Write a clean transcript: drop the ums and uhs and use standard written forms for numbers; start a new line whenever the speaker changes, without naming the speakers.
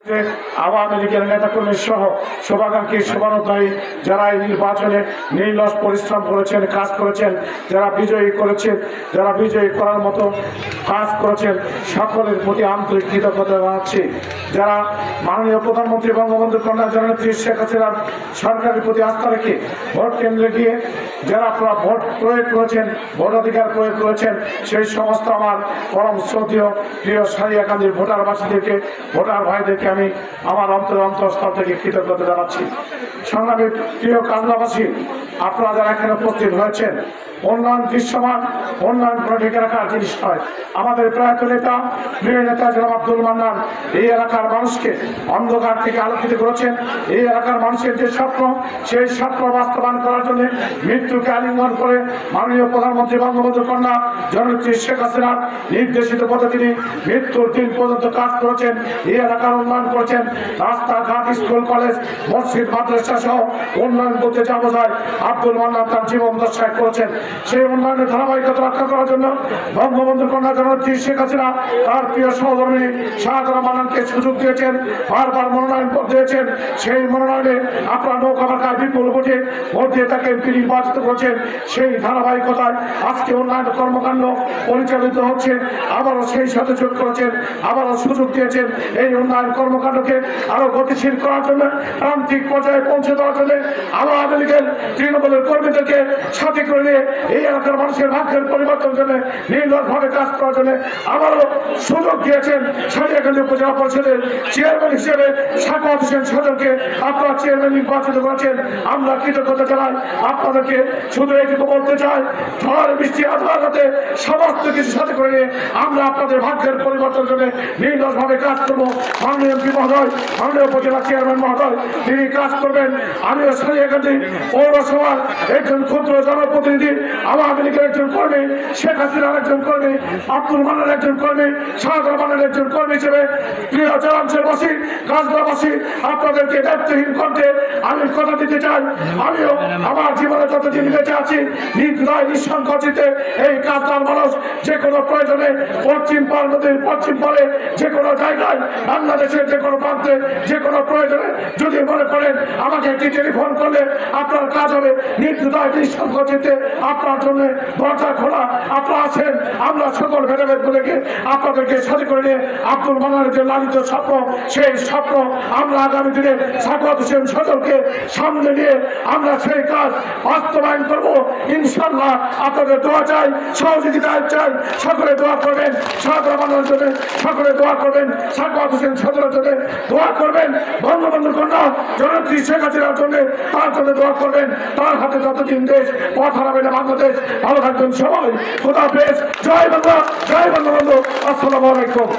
আওয়ামী লীগের নেতাকর্মী সহ শুভাকাঙ্ক্ষী শুভানুধ্যায়ী যারা এই নির্বাচনে নির্লস পরিশ্রম করেছেন, কাজ করেছেন, যারা বিজয়ী করার মতো কাজ করেছেন, সকলের প্রতি আন্তরিক কৃতজ্ঞতা জানাচ্ছি। যারা মাননীয় প্রধানমন্ত্রী বঙ্গবন্ধু কন্যা জননেত্রী শেখ হাসিনার সরকারের প্রতি আস্থা রেখে ভোট কেন্দ্রে গিয়ে যারা ভোট প্রয়োগ করেছেন, ভোটাধিকার প্রয়োগ করেছেন, সেই সমস্ত আমার পরম শ্রদ্ধেয় প্রিয় সারিয়াকান্দির ভোটারবাসীদেরকে, ভোটার ভাইদেরকে আমি আমার অন্তঃস্থল থেকে কৃতজ্ঞতা জানাচ্ছি। সংগ্রামী প্রিয় কাজলাবাসী, আপনারা যারা এখানে উপস্থিত হয়েছেন, উন্নয়ন দৃশ্যমান, উন্নয়ন কোনো ঢেকে রাখার জিনিস নয়। আমাদের প্রয়াত নেতা, প্রিয় নেতা জনাব আব্দুল মান্নান এই এলাকার মানুষকে অন্ধকার থেকে আলোকিত করেছেন। এই এলাকার মানুষের যে স্বপ্ন, সেই স্বপ্ন বাস্তবায়ন করার জন্য মৃত্যুকে আলিঙ্গন করে মাননীয় প্রধানমন্ত্রী বঙ্গবন্ধু কন্যা জননেত্রী শেখ হাসিনার নির্দেশিত পথে তিনি মৃত্যুর দিন পর্যন্ত কাজ করেছেন। এই এলাকার উন্নয়ন করেছেন, রাস্তাঘাট, স্কুল, কলেজ, মসজিদ, মাদ্রাসা সহ উন্নয়ন করতে যা বোঝায় আব্দুল মান্নান তার জীবন দশায় করেছেন। সেই উন্নয়নের ধারাবাহিকতা রক্ষা করার জন্য বঙ্গবন্ধু কন্যা জননেত্রী শেখ হাসিনা তার প্রিয় সহধর্মী শাহজাহান মান্নানকে সুযোগ দিয়েছেন, বারবার মনোনয়ন দিয়েছেন। সেই মনোনয়নে আপনার নৌকা মার্কায় বিপুল ভোটে ভোট দিয়ে তাকে নির্বাচিত করেছেন। সেই ধারাবাহিকতায় আজকে উন্নয়ন কর্মকাণ্ড পরিচালিত হচ্ছে। আবারও সেই সাথে যোগ করেছেন, আবারও সুযোগ দিয়েছেন এই উন্নয়ন কর্মকাণ্ডকে আরো গতিশীল করার জন্য, প্রান্তিক পর্যায়ে পৌঁছে দেওয়ার জন্য আওয়ামী লীগের তৃণমূলের কর্মীদেরকে সাথে করে নিয়ে এই এলাকার মানুষের ভাগ্যের পরিবর্তনের জন্য নির্লসভাবে কাজ করার জন্য আবারও সুযোগ দিয়েছেন। সারিয়াকান্দি উপজেলা পরিষদের চেয়ারম্যান হিসেবে সাখাওয়াত হোসেন সজলকে আপনারা চেয়ারম্যান নির্বাচিত করেছেন। আমরা কৃতজ্ঞতা জানাই আপনাদেরকে। শুধু এইটুকু বলতে চাই, ঝড় বৃষ্টি আধারাতে সমস্ত কিছু সাথে করে নিয়ে আমরা আপনাদের ভাগ্যের পরিবর্তনের জন্য নির্লসভাবে কাজ করবো। মাননীয় এমপি মহোদয়, মাননীয় উপজেলা চেয়ারম্যান মহোদয় তিনি কাজ করবেন। আমিও সারিয়াকান্দি পৌরসভার একজন ক্ষুদ্র জনপ্রতিনিধি, আওয়ামী লীগের একজন কর্মী, শেখ হাসিনার একজন কর্মী, আব্দুল মান্নানের একজন কর্মী, শাহজাহান মান্নানের একজন কর্মী হিসেবে প্রিয় জেলাঞ্চলবাসী, কাজলাবাসী, আপনাদেরকে দায়িত্বহীন কণ্ঠে আমি কথা দিতে চাই। আমিও আমার জীবনে যতদিন বেঁচে আছি নির্দয় নিঃসংকোচিতে এই কাজলার মানুষ যে কোনো প্রয়োজনে পশ্চিম পার নদীর পশ্চিম পারে যে কোনো জায়গায়, বাংলাদেশের যে কোনো প্রান্তে যে কোনো প্রয়োজনে যদি মনে করেন আমাকে একটি টেলিফোন করলে আপনার কাজ হবে, নির্দয় নিঃসংকোচিতে আপনার জন্য দরজা খোলা। আপনারা আছেন, আমরা সকল ভেদাভেদ বলে আপনাদেরকে সাথে করে নিয়ে আব্দুল মান্নানের যে লালিত স্বপ্ন, সেই স্বপ্ন আমরা আগামী দিনে সাখাওয়াত হোসেন সজলকে সামনে নিয়ে আমরা সেই কাজ বাস্তবায়ন করবো ইনশাল্লাহ। আপনাদের দোয়া চাই, সহযোগিতা চাই, সকলে দোয়া করবেন। শাহজাহান মান্নানের জন্য সকলে দোয়া করবেন, সাখাওয়াত হোসেন সজলের জন্য দোয়া করবেন, বঙ্গবন্ধু কন্যা জননেত্রী শেখ হাসিনার জন্য তার জন্য দোয়া করবেন। তার হাতে যতদিন দেশ পথ হারাবে না বাংলাদেশ। ভালো থাকবেন সবাই, খোদা হাফেজ, জয় বাংলা, জয় বঙ্গবন্ধু, আসসালামু আলাইকুম।